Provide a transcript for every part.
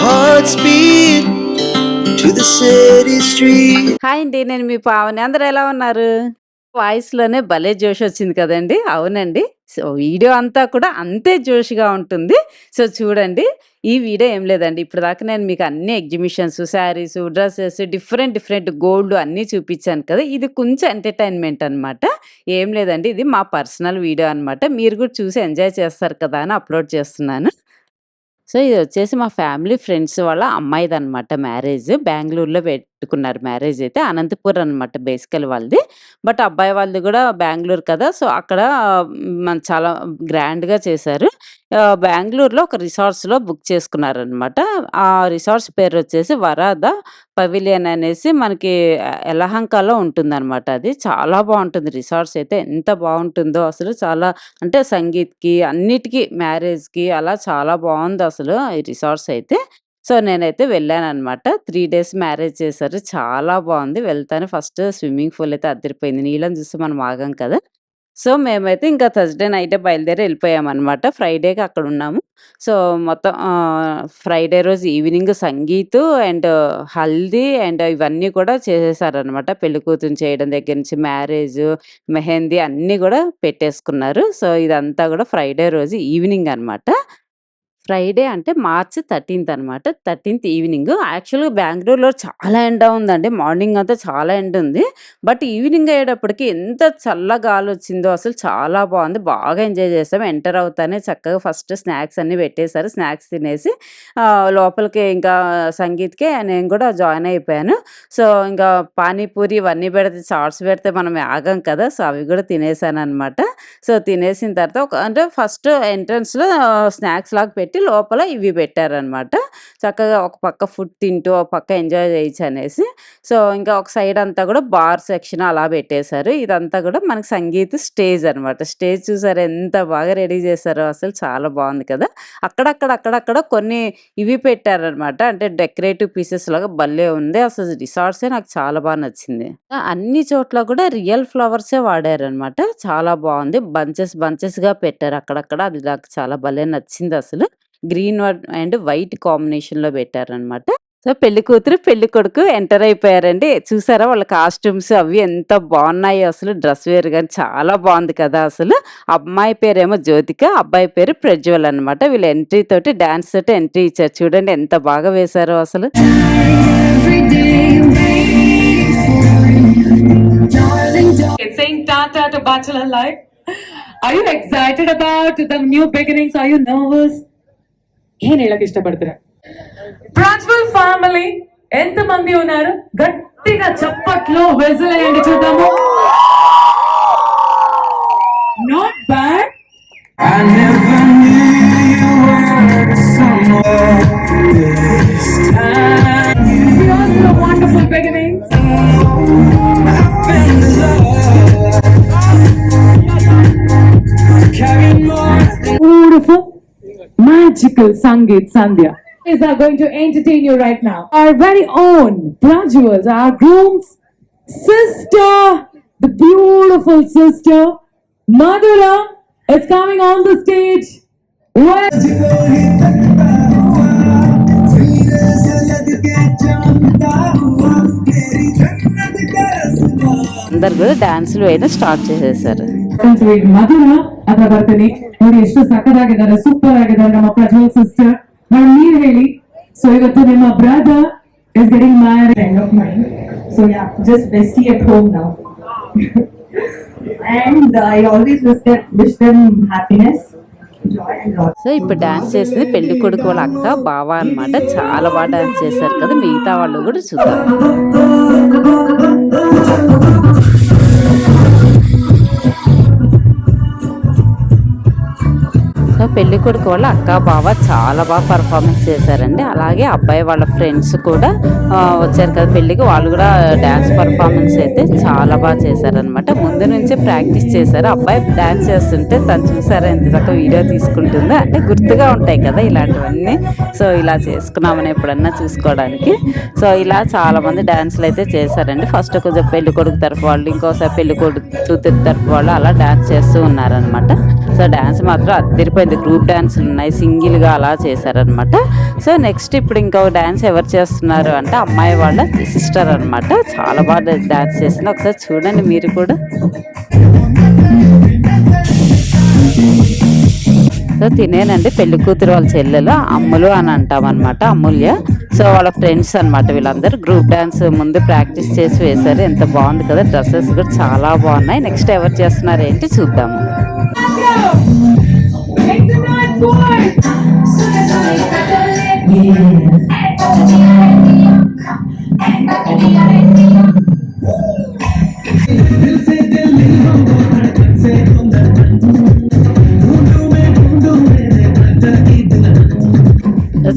hearts beat to the city street. Hi అండి. నేను మీ పావని. అందరూ ఎలా ఉన్నారు? వాయిస్‌లోనే భలే జోషొచ్చింది కదండీ! అవునండి. సో, వీడియో అంతా కూడా అంతే జోష్‌గా ఉంటుంది. సో, చూడండి. ఈ వీడియో ఏం లేదండి. ఇప్పటిదాకా నేను మీకు అన్ని exhibitions, saris, dresses different different gold అన్నీ చూపిచ్చాను కదా! ఇది కొంచెం ఎంటర్‌టైన్‌మెంట్ అనమాట. ఏం లేదండి. ఇది మా పర్సనల్ వీడియో అనమాట. మీరు కూడా చూసి ఎంజాయ్ చేస్తారు కదా! అని అప్‌లోడ్ చేస్తున్నాను. సో, ఇదొచ్చేసి మా ఫ్యామిలీ ఫ్రెండ్స్ వాళ్ళ అమ్మాయిదనమాట మ్యారేజ్. బెంగుళూరులో పెట్టుకున్నారు మ్యారేజయితే. అనంతపూర్ అనమాట బేసికల్ వాళ్ళది. బట్ అబ్బాయి వాళ్ళది గూడా బెంగుళూరు కదా! సో, అక్కడ చాలా గ్రాండ్‌గా చేశారు. బెంగుళూరులో ఒక రిసార్ట్స్‌లో బుక్ చేసుకున్నారనమాట. ఆ రిసార్ట్స్ పేరొచ్చేసి వరాద పవిలియన్ అనేసి మనకి యలహంకలో ఉంటుందనమాట అది. చాలా బావుంటుంది రిసార్ట్స్ అయితే. ఎంత బావుంటుందో అసలు చాలా అంటే సంగీత్‌కి, అన్నిటికి మ్యారేజ్‌కి అలా చాలా బావుందసలు ఈ రిసార్ట్స్ అయితే. సో, నేనైతే వెళ్ళాననమాట. 3 డేస్ మ్యారేజ్ చేశారు. చాలా బావుంది. వెళ్తానే ఫస్ట్ స్విమ్మింగ్ పూల్ అయితే అదిరిపోయింది. నీళ్ళని చూస్తే మనం ఆగం కదా! సో, మేమైతే ఇంకా థర్స్‌డే నైటే బయలుదేరి ఎళ్ళిపోయామనమాట. ఫ్రైడేకి అక్కడున్నాము. సో, మొత్తం ఫ్రైడే రోజు evening sangeet and haldi and ఇవన్నీ కూడా చేసేసారనమాట. పెళ్లి కూతురిని చేయడం దగ్గర నుంచి మ్యారేజు, మెహందీ అన్నీ గూడా పెట్టేసుకున్నారు. సో, ఇదంతా గూడా ఫ్రైడే రోజు ఈవినింగ్ అనమాట. ఫ్రైడే అంటే మార్చ్ 13థ్ అనమాట. 13థ్ ఈవినింగ్. యాక్చువల్‌గా బెంగుళూరులో చాలా ఎండ ఉందండి. మార్నింగ్ అంతా చాలా ఎండుంది. బట్ ఈవినింగ్ అయ్యేటప్పటికి ఎంత చల్ల గాలొచ్చిందో అసలు చాలా బావుంది. బాగా ఎంజాయ్ చేసాం. ఎంటర్ అవుతానే చక్కగా ఫస్ట్ స్నాక్స్ అన్నీ పెట్టేశారు. స్నాక్స్ తినేసి లోపలికి ఇంకా సంగీత్‌కి నేను కూడా జాయిన్ అయిపోయాను. సో, ఇంకా పానీపూరి ఇవన్నీ పెడితే చాట్స్ పెడితే మనం ఆగం కదా! సో, అవి కూడా తినేసాననమాట. సో, తినేసిన తర్వాత అంటే ఫస్ట్ ఎంట్రన్స్‌లో స్నాక్స్ లాగా పెట్టి లోపల ఇవి పెట్టారనమాట. చక్కగా ఒక పక్క ఫుడ్ తింటూ, ఒక పక్క ఎంజాయ్ చేయొచ్చనేసి. సో, ఇంకా ఒక సైడ్ అంతా కూడా బార్ సెక్షన్ అలా పెట్టేశారు. ఇదంతా కూడా మనకి సంగీత్ స్టేజ్ అనమాట. స్టేజ్ చూసారా ఎంత బాగా రెడీ చేశారో అసలు చాలా బావుంది కదా! అక్కడక్కడ కొన్ని ఇవి పెట్టారనమాట. అంటే డెకరేటివ్ పీసెస్ లాగా భలే ఉంది. అసలు రిసార్ట్సే నాకు చాలా బా నచ్చింది. అన్ని చోట్ల కూడా రియల్ ఫ్లవర్సే వాడారనమాట. చాలా బావుంది. బంచెస్‌గా పెట్టారు అక్కడక్కడ. అది నాకు చాలా భలే నచ్చిందసలు. గ్రీన్ అండ్ వైట్ కాంబినేషన్‌లో పెట్టారనమాట. సో, పెళ్లి కూతురు, పెళ్లి కొడుకు ఎంటర్ అయిపోయారండి. చూసారా వాళ్ళ కాస్ట్యూమ్స్ అవి ఎంత బావున్నాయో అసలు డ్రెస్ వేర్ గాని చాలా బావుంది కదా అసలు. అమ్మాయి పేరేమో జ్యోతిక, అబ్బాయి పేరు ప్రజ్వల్ అనమాట. వీళ్ళు ఎంట్రీ తోటి డాన్స్ తోటి ఎంట్రీ ఇచ్చారు. చూడండి ఎంత బాగా వేశారో అసలు. Saying tata to bachelor life. Are you excited about the new beginnings? Are you nervous? ఏం ಹೇಳಕ್ಕೆ ఇష్టపడతారా? ప్రాజ్వల్ ఫ్యామిలీ ఎంత మంది ఉన్నారు? గట్టిగా చప్పట్లో విజిల్ వేయండి చూద్దాము. Not bad. I never knew you were somewhere this time. Here's the wonderful beginnings. I found love. Carry more than Beautiful, magical Sangeet Sandhya is going to entertain you right now. Our very own Prajwals, our groom's sister, the beautiful sister, Madhura, is coming on the stage. అందరు కూడా డాన్సులు వేయడం start చేసేసారు. ಮಧುರ ಅದ್ರ ಬರ್ತೀನಿ ನೋಡಿ ಎಷ್ಟು ಸಕ್ಕದಾಗಿದ್ದಾರೆ, super ಆಗಿದ್ದಾರೆ ನಮ್ಮ ಪ್ರಜ್ವಲ್ ಸಿಸ್ಟರ್. ನಾನು ನೀವ್ ಹೇಳಿ, ಸೊ ಇವತ್ತು ನಿಮ್ಮ brother is getting married friend of main, so yeah just bestie at home now. And I always wish them happiness, joy and love. So, ఇప్పుడు డాన్స్ చేసింది పెళ్లి కొడుకు వాళ్ళ అక్క, బావ అనమాట. చాలా బాగా డాన్స్ చేశారు కదా! మిగతా వాళ్ళు కూడా చూద్దాం. సో, పెళ్ళికొడుకు వాళ్ళ అక్క, బావ చాలా బాగా పర్ఫార్మెన్స్ చేశారండి. అలాగే అబ్బాయి వాళ్ళ ఫ్రెండ్స్ కూడా వచ్చారు కదా పెళ్ళికి. వాళ్ళు కూడా డాన్స్ పర్ఫార్మెన్స్ అయితే చాలా బాగా చేశారనమాట. ముందు నుంచే ప్రాక్టీస్ చేశారు. అబ్బాయి డాన్స్ చేస్తుంటే తను చూసారా ఎంత చక్కగా వీడియో తీసుకుంటుందో. అంటే గుర్తుగా ఉంటాయి కదా ఇలాంటివన్నీ. సో, ఇలా చేసుకున్నామని ఎప్పుడన్నా చూసుకోవడానికి. సో, ఇలా చాలామంది డాన్సులు అయితే చేశారండి. ఫస్ట్ కొంచెం పెళ్ళికొడుకు తరఫు వాళ్ళు, ఇంకోసారి పెళ్ళికొడుకు కూతురు తరఫు వాళ్ళు అలా డాన్స్ చేస్తూ ఉన్నారనమాట. సో డ్యాన్స్ మాత్రం అదిరిపోయింది. గ్రూప్ డ్యాన్సులు ఉన్నాయి, సింగిల్గా అలా చేశారనమాట. సో నెక్స్ట్ ఇప్పుడు ఇంకో డ్యాన్స్ ఎవరు చేస్తున్నారు అంటే అమ్మాయి వాళ్ళ సిస్టర్ అనమాట. చాలా బాగా డ్యాన్స్ చేసింది, ఒకసారి చూడండి మీరు కూడా. సో తినేనండి పెళ్లి కూతురు వాళ్ళ చెల్లెలు అమ్ములు అని అంటాం అనమాట, అమూల్య. సో వాళ్ళ ఫ్రెండ్స్ అనమాట వీళ్ళందరూ. గ్రూప్ డాన్స్ ముందు ప్రాక్టీస్ చేసి వేశారు, ఎంత బాగుంది కదా. డ్రెస్సెస్ కూడా చాలా బాగున్నాయి. నెక్స్ట్ ఎవరు చేస్తున్నారు ఏంటి చూద్దాము.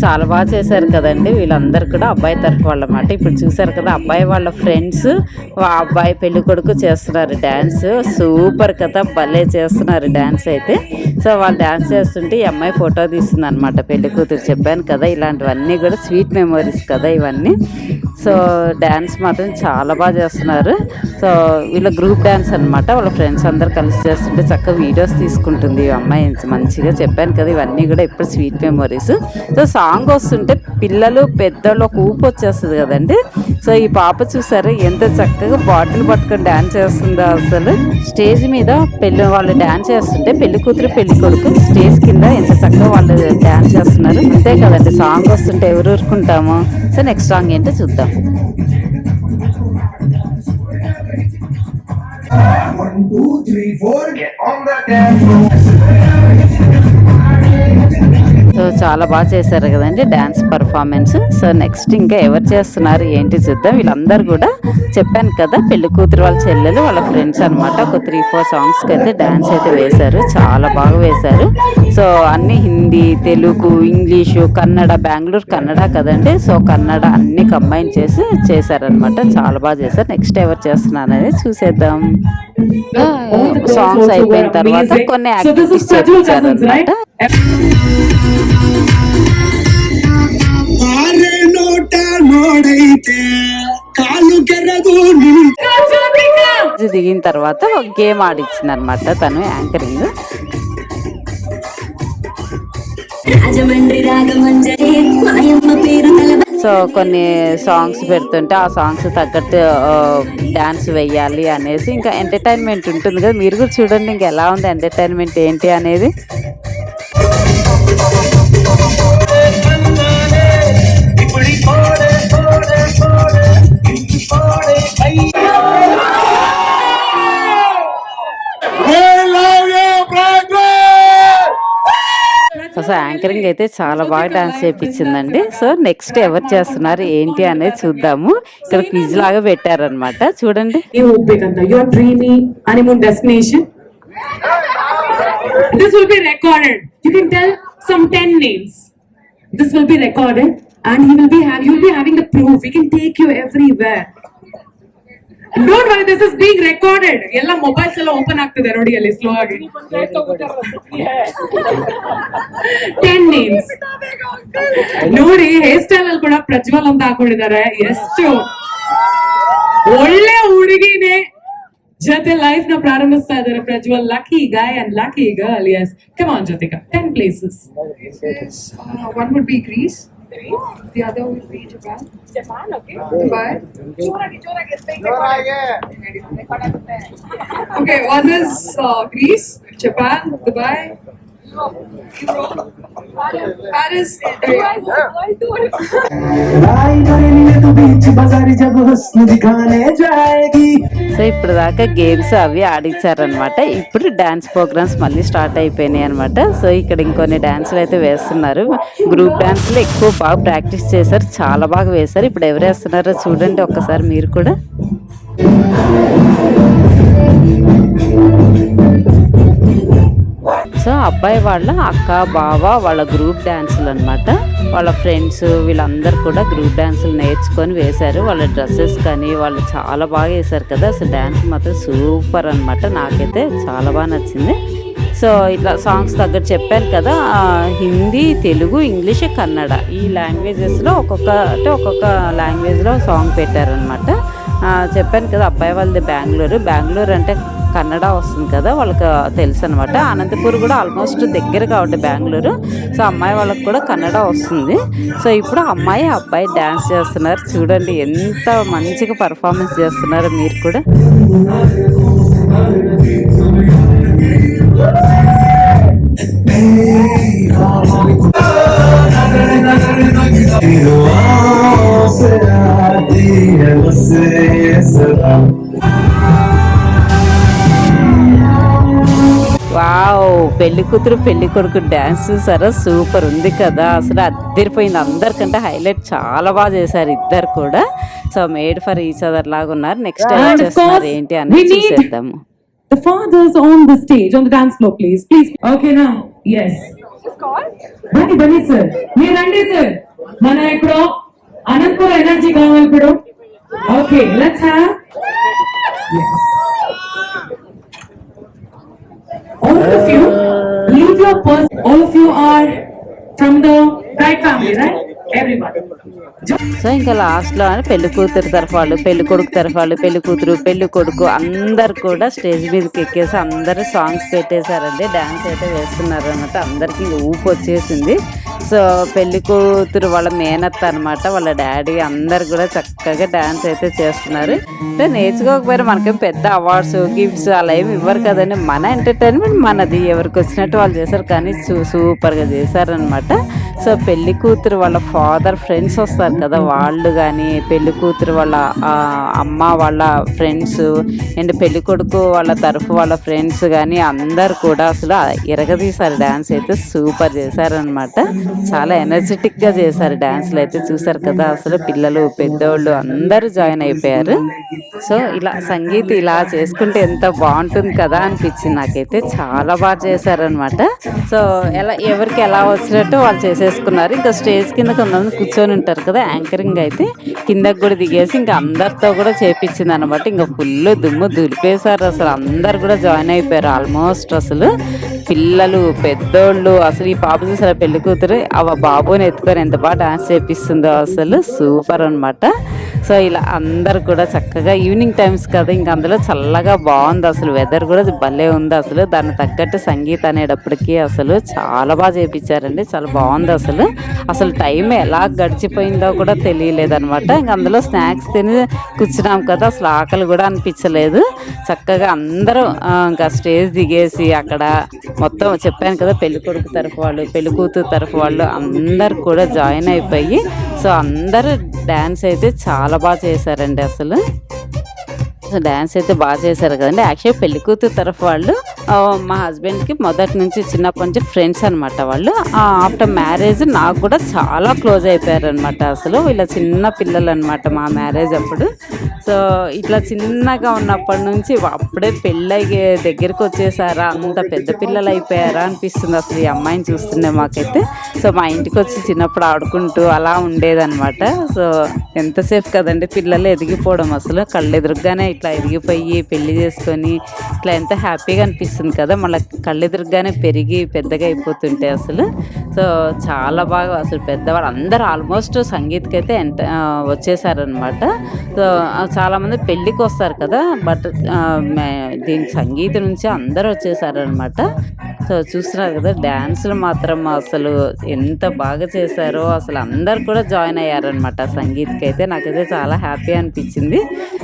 చాలా బాగా చేశారు కదండి వీళ్ళందరూ కూడా, అబ్బాయి తరఫు వాళ్ళ మాట. ఇప్పుడు చూసారు కదా అబ్బాయి వాళ్ళ ఫ్రెండ్స్ అబ్బాయి పెళ్లి కొడుకు చేస్తున్నారు డ్యాన్స్. సూపర్ కదా, భలే చేస్తున్నారు డ్యాన్స్ అయితే. సో వాళ్ళు డ్యాన్స్ చేస్తుంటే ఈ అమ్మాయి ఫోటో తీస్తుంది అనమాట పెళ్లి కూతురు. చెప్పాను కదా ఇలాంటివన్నీ కూడా స్వీట్ మెమోరీస్ కదా ఇవన్నీ. సో డ్యాన్స్ మాత్రం చాలా బాగా చేస్తున్నారు. సో వీళ్ళ గ్రూప్ డ్యాన్స్ అనమాట, వాళ్ళ ఫ్రెండ్స్ అందరు కలిసి చేస్తుంటే చక్కగా వీడియోస్ తీసుకుంటుంది ఈ అమ్మాయి మంచిగా. చెప్పాను కదా ఇవన్నీ కూడా ఎప్పుడు స్వీట్ మెమోరీస్. సో సాంగ్ వస్తుంటే పిల్లలు పెద్దలు ఒక ఊపు వచ్చేస్తుంది కదండి. సో ఈ పాప చూసారు ఎంత చక్కగా బాటిల్ పట్టుకొని డ్యాన్స్ చేస్తుందో అసలు. స్టేజ్ మీద వాళ్ళు డ్యాన్స్ చేస్తుంటే పెళ్లి కూతురు పెళ్లి కొడుకు స్టేజ్ కింద ఎంత చక్కగా వాళ్ళు డ్యాన్స్ చేస్తున్నారు. అంతే కదండి, సాంగ్ వస్తుంటే ఎవరు ఊరుకుంటాము. సో నెక్స్ట్ సాంగ్ ఏంటో చూద్దాం. 1, 2, 3, 4 get on the dance floor. So చాలా బాగా చేశారు కదండి డ్యాన్స్ పర్ఫార్మెన్స్. సో నెక్స్ట్ ఇంకా ఎవరు చేస్తున్నారు ఏంటి చూద్దాం. వీళ్ళందరూ కూడా చెప్పాను కదా పెళ్లి కూతురు వాళ్ళ చెల్లెలు వాళ్ళ ఫ్రెండ్స్ అనమాట. ఒక 3-4 సాంగ్స్కి అయితే డ్యాన్స్ అయితే వేశారు, చాలా బాగా వేశారు. సో అన్ని హిందీ, తెలుగు, ఇంగ్లీషు, కన్నడ, బెంగళూరు కన్నడ కదండి. సో కన్నడ అన్ని కంబైన్ చేసి చేశారనమాట, చాలా బాగా చేశారు. నెక్స్ట్ ఎవరు చేస్తున్నారు అనేది చూసేద్దాం. సాంగ్స్ అయిపోయిన తర్వాత కొన్ని యాక్టివిటీస్ చేయించారనమాట. దిగిన తర్వాత ఒక గేమ్ ఆడిచ్చింది అనమాట తను యాంకరింగ్. సో కొన్ని సాంగ్స్ పెడుతుంటే ఆ సాంగ్స్ తగ్గట్టు డాన్స్ వేయాలి అనేసి ఇంకా ఎంటర్టైన్మెంట్ ఉంటుంది కదా. మీరు కూడా చూడండి ఇంకా ఎలా ఉంది ఎంటర్టైన్మెంట్ ఏంటి అనేది. సో యాంకరింగ్ అయితే చాలా బాగా డాన్స్ చేయించిందండి. సో నెక్స్ట్ ఎవరు చేస్తున్నారు ఏంటి అనేది చూద్దాము. ఇక్కడ క్విజ్ లాగా పెట్టారనమాట, చూడండి. Your dreamy honeymoon destination. This will be recorded. You can tell some 10 names. This will be recorded, and you'll be having the proof. We can take you everywhere. Don't worry, this is being recorded. Ella mobiles ella open ಆಗ್ತದೆ ನೋಡಿ ಅಲ್ಲಿ slow ಆಗಿ. 10 names. ನೋಡಿ hair style ಅಲ್ಲಿ ಕೂಡ ಪ್ರಜ್ವಲ್ ಅಂತ ಹಾಕೊಂಡಿದ್ದಾರೆ. ಎಷ್ಟು ಒಳ್ಳೆ ಹುಡುಗಿನೇ ಜೊತೆ ಲೈಫ್ ನ ಪ್ರಾರಂಭಿಸ್ತಾ ಇದ್ದಾರೆ Prajwal. Lucky guy and lucky girl. Yes, come on Jyotika. 10 places. One would be Greece. The other would be Japan. Okay. Dubai. Okay, one is Greece, Japan, Dubai, Paris. So ఇప్పుడు దాకా గేమ్స్ అవి ఆడించారనమాట. ఇప్పుడు dance programmes మళ్ళీ start అయిపోయినాయి అనమాట. So ఇక్కడ ఇంకొన్ని డాన్సులు అయితే వేస్తున్నారు. గ్రూప్ డాన్స్లు ఎక్కువ బాగా ప్రాక్టీస్ చేశారు, చాలా బాగా వేశారు. ఇప్పుడు ఎవరు వేస్తున్నారో చూడండి ఒక్కసారి మీరు కూడా. సో అబ్బాయి వాళ్ళ అక్క బావ వాళ్ళ గ్రూప్ డాన్సులు అనమాట. వాళ్ళ ఫ్రెండ్స్ వీళ్ళందరూ కూడా గ్రూప్ డాన్సులు నేర్చుకొని వేశారు. వాళ్ళ డ్రెస్సెస్ కానీ వాళ్ళు చాలా బాగా వేశారు కదా. అసలు డ్యాన్స్ మాత్రం సూపర్ అనమాట, నాకైతే చాలా బాగా నచ్చింది. సో ఇట్లా సాంగ్స్ తగ్గట్టు చెప్పాను కదా, హిందీ, తెలుగు, ఇంగ్లీష్, కన్నడ ఈ లాంగ్వేజెస్లో ఒక్కొక్క లాంగ్వేజ్లో సాంగ్ పెట్టారనమాట. చెప్పాను కదా అబ్బాయి వాళ్ళది బెంగళూరు అంటే కన్నడ వస్తుంది కదా, వాళ్ళకి తెలుసు అనమాట. అనంతపూర్ కూడా ఆల్మోస్ట్ దగ్గర కాబట్టి బెంగళూరు, సో అమ్మాయి వాళ్ళకి కూడా కన్నడ వస్తుంది. సో ఇప్పుడు అమ్మాయి అబ్బాయి డ్యాన్స్ చేస్తున్నారు. చూడండి ఎంత మంచిగా పర్ఫార్మెన్స్ చేస్తున్నారు మీరు కూడా. వావ్, పెళ్లి కూతురు పెళ్లి కొడుకు డ్యాన్స్ చూసారా, సూపర్ ఉంది కదా, అసలు అద్దరిపోయింది. అందరికంటే హైలైట్ చాలా బాగా చేశారు ఇద్దరు కూడా. So made for each other లాగా ఉన్నారు. నెక్స్ట్ ఏం చేస్తున్నారు ఏంటి అని చూసేద్దాము. The fathers on the stage, on the dance floor, please. Okay, now. Yes. Bani sir. Meer randi sir. Mana ippudu Anantapur energy kavali ippudu. Okay, let's have. Yes. All of you, leave your purse. All of you are from the bride family, right? Everyone. So ఇంకా లాస్ట్లో పెళ్లి కూతురు తరఫు వాళ్ళు, పెళ్లి కొడుకు తరఫు వాళ్ళు, పెళ్లి కూతురు పెళ్లి కొడుకు అందరు కూడా స్టేజ్ మీదకి ఎక్కేసి అందరు సాంగ్స్ పెట్టేశారండి. డ్యాన్స్ అయితే వేస్తున్నారు అనమాట. అందరికి ఊపు వచ్చేసింది. సో పెళ్లి కూతురు వాళ్ళ మేనత్త అనమాట, వాళ్ళ డాడీ అందరు కూడా చక్కగా డ్యాన్స్ అయితే చేస్తున్నారు. అంటే నేర్చుకోకపోయినా మనకేం పెద్ద అవార్డ్స్ గిఫ్ట్స్ అలా ఏమి ఇవ్వరు కదండి. మన ఎంటర్టైన్మెంట్ మనది, ఎవరికి వచ్చినట్టు వాళ్ళు చేశారు. కానీ సూపర్గా చేశారనమాట. సో పెళ్లి కూతురు వాళ్ళ ఫాదర్ ఫ్రెండ్స్ వస్తారు కదా, వాళ్ళు కానీ పెళ్లి కూతురు వాళ్ళ అమ్మ వాళ్ళ ఫ్రెండ్స్ అండ్ పెళ్లి కొడుకు వాళ్ళ తరఫు వాళ్ళ ఫ్రెండ్స్ కానీ అందరు కూడా అసలు ఎరగదీశారు. డ్యాన్స్ అయితే సూపర్ చేశారనమాట. చాలా ఎనర్జెటిక్గా చేశారు డ్యాన్స్లు అయితే. చూసారు కదా, అసలు పిల్లలు పెద్దోళ్ళు అందరూ జాయిన్ అయిపోయారు. సో ఇలా సంగీత్ ఇలా చేసుకుంటే ఎంత బాగుంటుంది కదా అనిపించింది నాకైతే. చాలా బాగా చేశారనమాట. సో ఎవరికి ఎలా వచ్చినట్టు వాళ్ళు చేసేసుకున్నారు. ఇంకా స్టేజ్ కింద కొంతమంది కూర్చొని ఉంటారు కదా, యాంకరింగ్ అయితే కిందకి కూడా దిగేసి ఇంకా అందరితో కూడా చేపించింది అనమాట. ఇంకా ఫుల్ దుమ్ము దులిపేశారు. అసలు అందరు కూడా జాయిన్ అయిపోయారు ఆల్మోస్ట్. అసలు పిల్లలు పెద్దోళ్ళు, అసలు ఈ పాప చూసారా పెళ్లి కూతురు బాబుని ఎత్తుకొని ఎంత బాగా డాన్స్ చేపిస్తుందో, అసలు సూపర్ అనమాట. సో ఇలా అందరు కూడా చక్కగా ఈవినింగ్ టైమ్స్ కదా, ఇంకా అందులో చల్లగా బాగుంది. అసలు వెదర్ కూడా భలే ఉంది. అసలు దానికి తగ్గట్టు సంగీత్ అనేటప్పటికీ అసలు చాలా బాగా చేపించారండి. చాలా బాగుంది. అసలు టైం ఎలా గడిచిపోయిందో కూడా తెలియలేదు అనమాట. ఇంకా అందులో స్నాక్స్ తిని కూర్చున్నాం కదా, అసలు ఆకలి కూడా అనిపించలేదు. చక్కగా అందరూ ఇంకా స్టేజ్ దిగేసి అక్కడ మొత్తం చెప్పాను కదా, పెళ్లి కొడుకు తరఫు వాళ్ళు పెళ్లి కూతురు తరఫు వాళ్ళు అందరు కూడా జాయిన్ అయిపోయి సో అందరూ డ్యాన్స్ అయితే చాలా బాగా చేశారండి. అసలు డ్యాన్స్ అయితే బాగా చేశారు కదండి. యాక్చువల్లీ పెళ్లి కూతురు తరఫు వాళ్ళు మా హస్బెండ్కి మొదటి నుంచి చిన్నప్పటి నుంచి ఫ్రెండ్స్ అనమాట. వాళ్ళు ఆఫ్టర్ మ్యారేజ్ నాకు కూడా చాలా క్లోజ్ అయిపోయారు అనమాట. అసలు వీళ్ళ చిన్న పిల్లలు అనమాట మా మ్యారేజ్ అప్పుడు. సో ఇట్లా చిన్నగా ఉన్నప్పటి నుంచి అప్పుడే పెళ్ళి దగ్గరికి వచ్చేసారా, అంత పెద్ద పిల్లలు అయిపోయారా అనిపిస్తుంది అసలు ఈ అమ్మాయిని చూస్తుండే మాకైతే. సో మా ఇంటికి వచ్చి చిన్నప్పుడు ఆడుకుంటూ అలా ఉండేదన్నమాట. సో ఎంతసేపు కదండి పిల్లలు ఎదిగిపోవడం, అసలు కళ్ళు ఎదురుగానే ఇట్లా ఎదిగిపోయి పెళ్లి చేసుకొని ఇట్లా ఎంత హ్యాపీగా అనిపిస్తుంది కదా, మళ్ళీ కళ్ళు ఎదురుగానే పెరిగి పెద్దగా అయిపోతుంటే అసలు. సో చాలా బాగా అసలు పెద్దవాళ్ళు అందరూ ఆల్మోస్ట్ సంగీత్కి అయితే వచ్చేసారనమాట. సో చాలామంది పెళ్ళికి వస్తారు కదా, బట్ దీనికి సంగీతం నుంచి అందరూ వచ్చేసారనమాట. సో చూస్తున్నారు కదా, డ్యాన్సులు మాత్రం అసలు ఎంత బాగా చేశారో, అసలు అందరు కూడా జాయిన్ అయ్యారనమాట సంగీత్కి అయితే. నాకైతే చాలా హ్యాపీ అనిపించింది.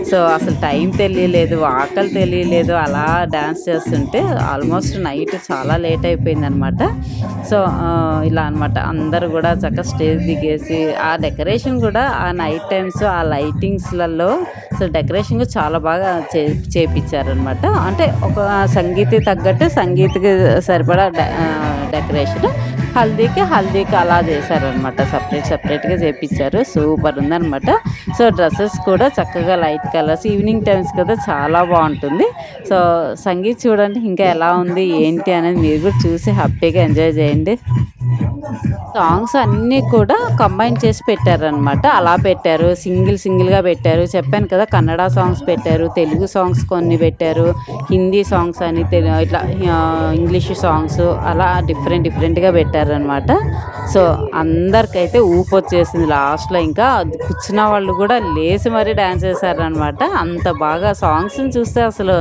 సో అసలు టైం తెలియలేదు, ఆకలి తెలియలేదు, అలా డ్యాన్స్ చేస్తుంటే ఆల్మోస్ట్ నైట్ చాలా లేట్ అయిపోయింది అనమాట. సో ఇలా అనమాట అందరు కూడా చక్కగా స్టేజ్ దిగేసి ఆ డెకరేషన్ కూడా ఆ నైట్ టైమ్స్ ఆ లైటింగ్స్లలో అసలు డెకరేషన్ చాలా బాగా చేపించారనమాట. అంటే ఒక సంగీతకి తగ్గట్టు సంగీత్కి సరిపడా డెకరేషన్, హల్దీకి అలా చేశారనమాట. సపరేట్గా చేపించారు. సూపర్ ఉందనమాట. సో డ్రెస్సెస్ కూడా చక్కగా లైట్ కలర్స్, ఈవినింగ్ టైమ్స్ కదా చాలా బాగుంటుంది. సో సంగీత్ చూడండి ఇంకా ఎలా ఉంది ఏంటి అనేది మీరు కూడా చూసి హ్యాపీగా ఎంజాయ్ చేయండి. సాంగ్స్ అన్నీ కూడా కంబైన్ చేసి పెట్టారనమాట. అలా పెట్టారు. సింగిల్‌గా పెట్టారు. చెప్పాను కదా! కన్నడ సాంగ్స్ పెట్టారు. తెలుగు సాంగ్స్ కొన్ని పెట్టారు. హిందీ సాంగ్స్ అని ఇట్లా ఇంగ్లీష్ సాంగ్స్ అలా డిఫరెంట్‌గా పెట్టారనమాట. సో, అందరికైతే ఊపొచ్చేసింది లాస్ట్‌లో. ఇంకా కూర్చున్న వాళ్ళు కూడా లేసి మరీ డాన్స్ చేశారనమాట. అంత బాగా సాంగ్స్‌ని చూస్తే అసలు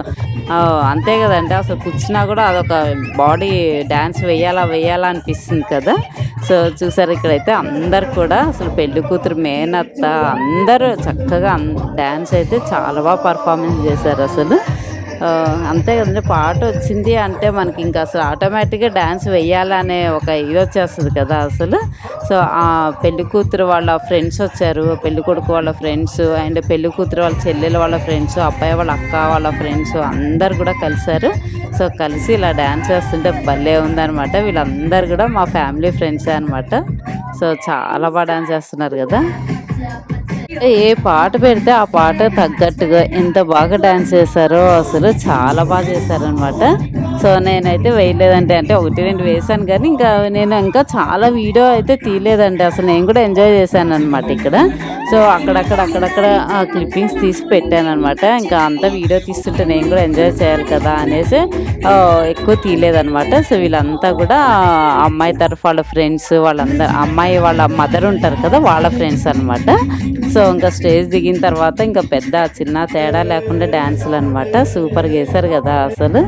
అంతే కదండీ! అసలు కూర్చున్నా కూడా అదొక బాడీ డాన్స్ వెయ్యాలా అనిపిస్తుంది కదా! సో, చూసారు ఇక్కడైతే అందరు కూడా అసలు పెళ్లి కూతురు మేనత్త అందరూ చక్కగా డాన్స్ అయితే చాలా బాగా పర్ఫార్మెన్స్ చేశారు అసలు. అంతే కదండీ! పాట వచ్చింది అంటే మనకి ఇంకా అసలు ఆటోమేటిక్‌గా డాన్స్ వెయ్యాలనే ఒక ఇదొచ్చేస్తది కదా అసలు. సో, పెళ్లి కూతురు వాళ్ళ ఫ్రెండ్స్ వచ్చారు. పెళ్లి కొడుకు వాళ్ళ ఫ్రెండ్స్ అండ్ పెళ్లి కూతురు వాళ్ళ చెల్లెలు వాళ్ళ ఫ్రెండ్స్, అబ్బాయి వాళ్ళ అక్క వాళ్ళ ఫ్రెండ్స్ అందరూ కూడా కలిసారు. సో, కలిసి ఇలా డాన్స్ చేస్తుంటే భలే ఉందనమాట. వీళ్ళందరూ కూడా మా ఫ్యామిలీ ఫ్రెండ్సే అనమాట. సో, చాలా బాగా డాన్స్ చేస్తున్నారు కదా! ఏ పాట పెడితే ఆ పాట తగ్గట్టుగా ఎంత బాగా డాన్స్ చేశారో అసలు చాలా బాగా చేశారనమాట. సో, నేనైతే వేయలేదండి. అంటే 1, 2 వేశాను కానీ నేను ఇంకా చాలా వీడియో అయితే తీయలేదండి. అసలు నేను కూడా ఎంజాయ్ చేశాననమాట ఇక్కడ. సో, అక్కడక్కడ క్లిప్పింగ్స్ తీసి పెట్టాననమాట. ఇంకా అంతా వీడియో తీస్తుంటే నేను కూడా ఎంజాయ్ చేయాలి కదా అనేసి ఎక్కువ తీయలేదనమాట. సో, వీళ్ళంతా కూడా అమ్మాయి తరఫు వాళ్ళ ఫ్రెండ్స్ వాళ్ళందరూ, అమ్మాయి వాళ్ళ మదర్ ఉంటారు కదా వాళ్ళ ఫ్రెండ్స్ అనమాట. సో, ఇంకా స్టేజ్ దిగిన తర్వాత ఇంకా పెద్ద చిన్న తేడా లేకుండా డాన్సులు అనమాట. సూపర్‌గా వేశారు కదా అసలు.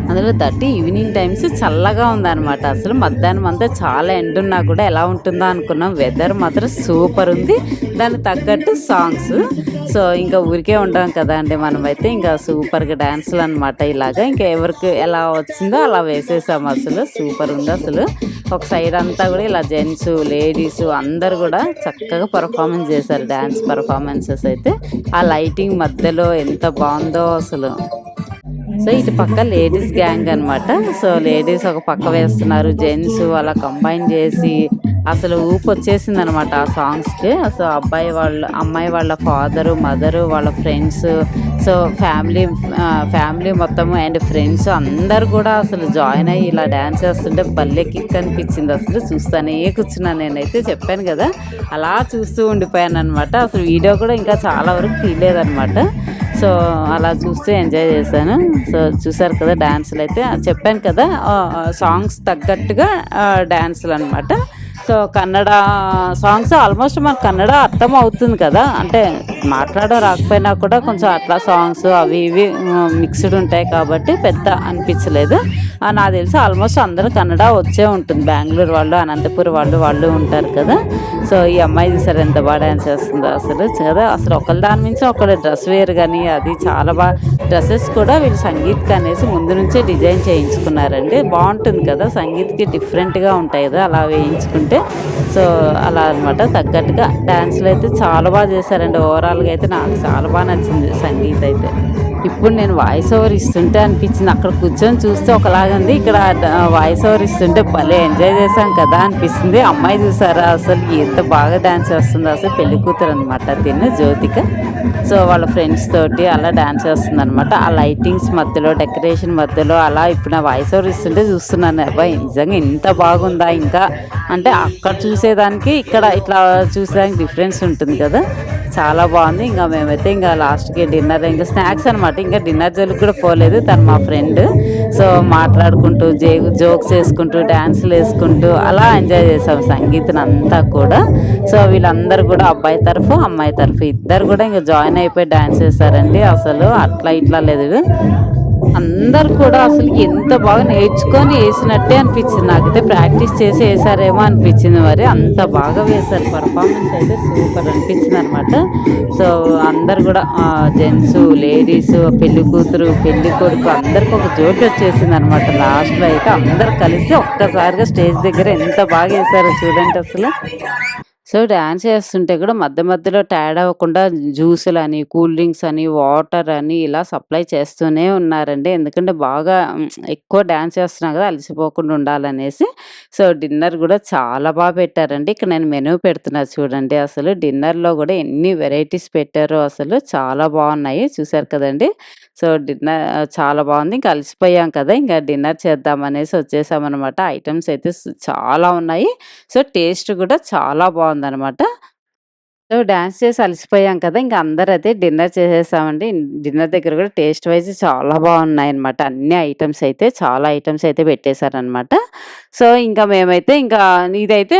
అందులో ఈవినింగ్ టైమ్స్ చల్లగా ఉందనమాట. అసలు మధ్యాహ్నం అంతా చాలా ఎండున్నా కూడా ఎలా ఉంటుందో అనుకున్నాం. వెదర్ మాత్రం సూపర్ ఉంది. దానికి తగ్గట్టు సాంగ్స్. సో, ఇంకా ఊరికే ఉంటాం కదా అండి మనమైతే. ఇంకా సూపర్‌గా డాన్సులు అనమాట. ఇలాగా ఇంకా ఎవరికి ఎలా వచ్చిందో అలా వేసేసాము అసలు. సూపర్ ఉంది అసలు. ఒక సైడ్ అంతా కూడా ఇలా జెంట్స్, లేడీస్ అందరూ కూడా చక్కగా పర్ఫార్మెన్స్ చేశారు. డాన్స్ పర్ఫార్మెన్సెస్ అయితే ఆ లైటింగ్ మధ్యలో ఎంత బాగుందో అసలు. సో, ఇటు పక్క లేడీస్ గ్యాంగ్ అనమాట. సో, లేడీస్ ఒక పక్క వేస్తున్నారు, జెంట్స్ అలా కంబైన్ చేసి అసలు ఊపొచ్చేసింది అనమాట ఆ సాంగ్స్కి. సో, అమ్మాయి వాళ్ళ ఫాదరు, మదరు, వాళ్ళ ఫ్రెండ్స్, సో ఫ్యామిలీ మొత్తము అండ్ ఫ్రెండ్స్ అందరు కూడా అసలు జాయిన్ అయ్యి ఇలా డ్యాన్స్ చేస్తుంటే భలే కిక్ అనిపించింది అసలు. చూస్తానే కూర్చున్నాను. నేనైతే చెప్పాను కదా అలా చూస్తూ ఉండిపోయాను అనమాట. అసలు వీడియో కూడా ఇంకా చాలా వరకు తీయలేదనమాట. సో, అలా చూస్తూ ఎంజాయ్ చేశాను. సో, చూసారు కదా డాన్సులు అయితే. చెప్పాను కదా సాంగ్స్ తగ్గట్టుగా డాన్సులు అనమాట. సో, కన్నడ సాంగ్స్ ఆల్మోస్ట్ మనకు కన్నడ అర్థం అవుతుంది కదా. అంటే మాట్లాడడం రాకపోయినా కూడా కొంచెం అట్లా సాంగ్స్ అవి ఇవి మిక్స్డ్ ఉంటాయి కాబట్టి పెద్ద అనిపించలేదు. నాకు తెలిసి ఆల్మోస్ట్ అందరూ కన్నడ వచ్చే ఉంటుంది. బెంగళూరు వాళ్ళు, అనంతపురం వాళ్ళు ఉంటారు కదా. సో, ఈ అమ్మాయి చూసారు ఎంత బాగా డ్యాన్స్ చేస్తుందో అసలు కదా. అసలు ఒకరి దాని నుంచి ఒకరి డ్రెస్ వేర్ కానీ అది చాలా బాగా. డ్రెస్సెస్ కూడా వీళ్ళు సంగీత్కి అనేసి ముందు నుంచే డిజైన్ చేయించుకున్నారండి. బాగుంటుంది కదా, సంగీత్కి డిఫరెంట్గా ఉంటాయి కదా అలా వేయించుకుంటే. సో, అలా అనమాట తగ్గట్టుగా డ్యాన్స్లు అయితే చాలా బాగా చేశారండి. ఓవరాల్గా అయితే నాకు చాలా బాగా నచ్చింది సంగీత్ అయితే. ఇప్పుడు నేను వాయిస్ ఓవర్ ఇస్తుంటే అనిపించింది, అక్కడ కూర్చొని చూస్తే ఒకలాగా ఉంది, ఇక్కడ వాయిస్ ఓవర్ ఇస్తుంటే భలే ఎంజాయ్ చేశాం కదా అనిపిస్తుంది. అమ్మాయి చూసారా అసలు ఎంత బాగా డ్యాన్స్ చేస్తుంది. అసలు పెళ్లి కూతురు అనమాట తిను జ్యోతిక. సో, వాళ్ళ ఫ్రెండ్స్ తోటి అలా డ్యాన్స్ చేస్తుంది అనమాట. ఆ లైటింగ్స్ మధ్యలో, డెకరేషన్ మధ్యలో అలా ఇప్పుడు నా వాయిస్ ఓవర్ ఇస్తుంటే చూస్తున్నాను. అబ్బాయి నిజంగా ఇంత బాగుందా ఇంకా అంటే అక్కడ చూసేదానికి ఇక్కడ ఇట్లా చూసేదానికి డిఫరెన్స్ ఉంటుంది కదా. చాలా బాగుంది. ఇంకా మేమైతే ఇంకా లాస్ట్కి డిన్నర్ ఇంకా స్నాక్స్ అనమాట. ఇంకా డిన్నర్ జోలికి కూడా పోలేదు. తను మా ఫ్రెండ్. సో, మాట్లాడుకుంటూ జోక్స్ వేసుకుంటూ డ్యాన్సులు వేసుకుంటూ అలా ఎంజాయ్ చేసాం సంగీతం అంతా కూడా. సో, వీళ్ళందరూ కూడా అబ్బాయి తరఫు అమ్మాయి తరఫు ఇద్దరు కూడా ఇంకా జాయిన్ అయిపోయి డ్యాన్స్ చేశారండి. అసలు అట్లా ఇట్లా లేదు, అందరు కూడా అసలు ఎంత బాగా నేర్చుకొని వేసినట్టే అనిపించింది. నాకైతే ప్రాక్టీస్ చేసి వేసారేమో అనిపించింది. మరి అంత బాగా వేశారు. పర్ఫార్మెన్స్ అయితే సూపర్ అనిపించింది అనమాట. సో, అందరు కూడా జెంట్స్, లేడీస్, పెళ్లి కూతురు, పెళ్లి కొడుకు అందరికి ఒక జోటు వచ్చేసింది అనమాట. లాస్ట్లో అయితే అందరు కలిసి ఒక్కసారిగా స్టేజ్ దగ్గర ఎంత బాగా వేశారో చూడండి అసలు. సో, డాన్స్ చేస్తుంటే కూడా మధ్య మధ్యలో టైర్డ్ అవ్వకుండా జ్యూసులని, కూల్ డ్రింక్స్ అని, వాటర్ అని ఇలా సప్లై చేస్తూనే ఉన్నారండి. ఎందుకంటే బాగా ఎక్కువ డాన్స్ చేస్తున్నా కదా! అలసిపోకుండా ఉండాలనేసి. సో, డిన్నర్ గూడా చాలా పెట్టారండి. ఇక్కడ నేను మెనూ పెడుతున్నా చూడండి అసలు. డిన్నర్‌లో గూడా ఎన్ని వెరైటీస్ పెట్టారో అసలు చాలా బావున్నాయి. చూసారు కదండీ! సో, డిన్నర్ చాలా బావుంది. ఇంక అలసిపోయాం కదా! ఇంక డిన్నర్ చేద్దామనేసి వచ్చేసామనమాట. ఐటెమ్స్ అయితే చాలా ఉన్నాయి. సో, టేస్ట్ గూడా చాలా బావుందనమాట. సో, డాన్స్ చేసి అలసిపోయాం కదా! ఇంక అందరైతే డిన్నర్ చేసేసామండి. డిన్నర్ దగ్గర కూడా టేస్ట్ వైస్ చాలా బావున్నాయన్నమాట. అన్ని ఐటెమ్స్ అయితే చాలా ఐటెమ్స్ అయితే పెట్టేశారనమాట. సో, ఇంకా మేమైతే ఇంకా ఇదైతే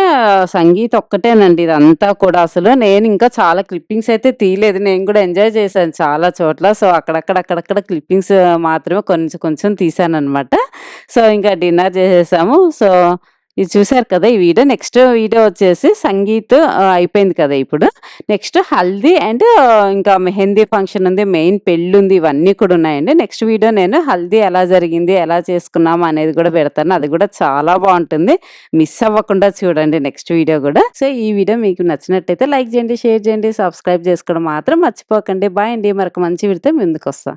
సంగీత్ ఒక్కటేనండి ఇదంతా కూడా అసలు. నేను ఇంకా చాలా క్లిప్పింగ్స్ అయితే తీయలేదు. నేను కూడా ఎంజాయ్ చేశాను చాలా చోట్ల. సో, అక్కడక్కడ క్లిప్పింగ్స్ మాత్రమే కొంచెం కొంచెం తీశాననమాట. సో, ఇంకా డిన్నర్ చేసేసాము. సో, ఇది చూసారు కదా! ఈ వీడియో. నెక్స్ట్ వీడియో వచ్చేసి సంగీత్ అయిపోయింది కదా! ఇప్పుడు. నెక్స్ట్ హల్దీ అండ్ ఇంకా మెహందీ ఫంక్షన్ ఉంది. మెయిన్ పెళ్లుంది. ఇవన్నీ కూడా ఉన్నాయండి. నెక్స్ట్ వీడియో నేను హల్దీ ఎలా జరిగింది, ఎలా చేసుకున్నాము అనేది కూడా పెడతాను. అది కూడా చాలా బావుంటుంది. మిస్ అవ్వకుండా చూడండి నెక్స్ట్ వీడియో కూడా. సో, ఈ వీడియో మీకు నచ్చినట్టయితే లైక్ చేయండి, షేర్ చేయండి, సబ్స్క్రైబ్ చేసుకోవడం మాత్రం మర్చిపోకండి. బాయ్ అండి. మరొక మంచి వీడియోతో మీ ముందుకొస్తా.